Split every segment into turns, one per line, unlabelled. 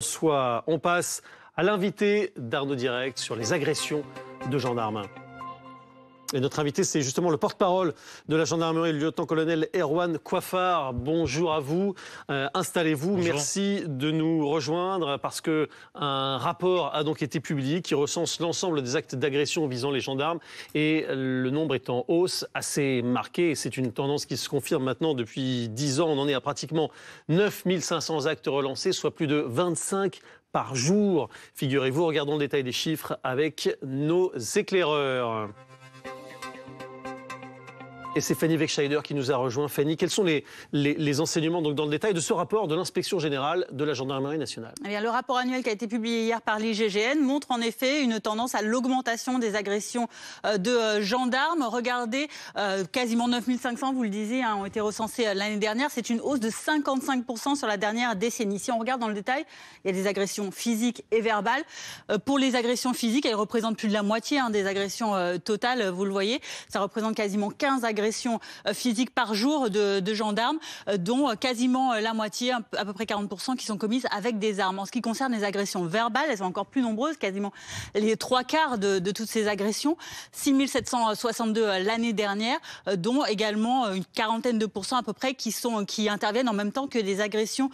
On passe à l'invité d'Arnaud Direct sur les agressions de gendarmes. Et notre invité, c'est justement le porte-parole de la gendarmerie, le lieutenant-colonel Erwan Coiffard. Bonjour à vous, installez-vous. Bonjour. Merci de nous rejoindre parce qu'un rapport a donc été publié qui recense l'ensemble des actes d'agression visant les gendarmes et le nombre est en hausse assez marqué. Et c'est une tendance qui se confirme maintenant depuis 10 ans. On en est à pratiquement 9500 actes relancés, soit plus de 25 par jour. Figurez-vous, regardons le détail des chiffres avec nos éclaireurs. Et c'est Fanny Wegscheider qui nous a rejoint. Fanny, quels sont les enseignements donc, dans le détail de ce rapport de l'inspection générale de la gendarmerie nationale?
Eh bien, le rapport annuel qui a été publié hier par l'IGGN montre en effet une tendance à l'augmentation des agressions de gendarmes. Regardez, quasiment 9500, vous le disiez, ont été recensés l'année dernière. C'est une hausse de 55% sur la dernière décennie. Si on regarde dans le détail, il y a des agressions physiques et verbales. Pour les agressions physiques, elles représentent plus de la moitié des agressions totales, vous le voyez. Ça représente quasiment 15 agressions physiques par jour de gendarmes, dont quasiment la moitié, à peu près 40%, qui sont commises avec des armes. En ce qui concerne les agressions verbales, elles sont encore plus nombreuses, quasiment les 3/4 de toutes ces agressions, 6762 l'année dernière, dont également une quarantaine de pourcents à peu près qui interviennent en même temps que des agressions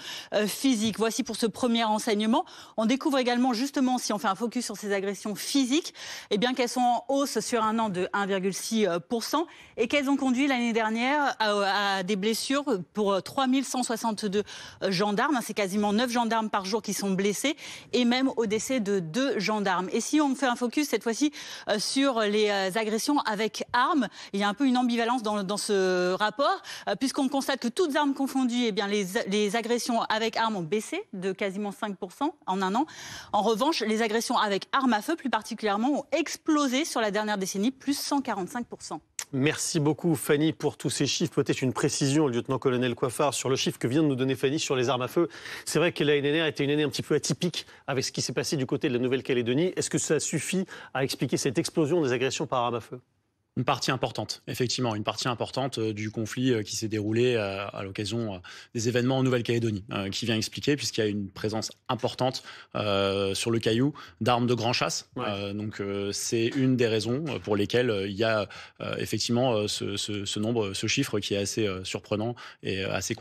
physiques. Voici pour ce premier enseignement. On découvre également, justement, si on fait un focus sur ces agressions physiques, eh bien qu'elles sont en hausse sur un an de 1,6% et qu'elles ont conduit l'année dernière à des blessures pour 3162 gendarmes. C'est quasiment 9 gendarmes par jour qui sont blessés et même au décès de 2 gendarmes. Et si on fait un focus cette fois-ci sur les agressions avec armes, il y a un peu une ambivalence dans ce rapport puisqu'on constate que toutes armes confondues, eh bien les agressions avec armes ont baissé de quasiment 5% en un an. En revanche, les agressions avec armes à feu plus particulièrement ont explosé sur la dernière décennie, plus 145%.
Merci beaucoup Fanny pour tous ces chiffres. Peut-être une précision, le lieutenant-colonel Coiffard, sur le chiffre que vient de nous donner Fanny sur les armes à feu. C'est vrai que l'année dernière était une année un petit peu atypique avec ce qui s'est passé du côté de la Nouvelle-Calédonie. Est-ce que ça suffit à expliquer cette explosion des agressions par armes à feu ?
Une partie importante, effectivement, une partie importante du conflit qui s'est déroulé à l'occasion des événements en Nouvelle-Calédonie, qui vient expliquer, puisqu'il y a une présence importante sur le Caillou d'armes de grand chasse. Ouais. Donc c'est une des raisons pour lesquelles il y a effectivement ce nombre, ce chiffre qui est assez surprenant et assez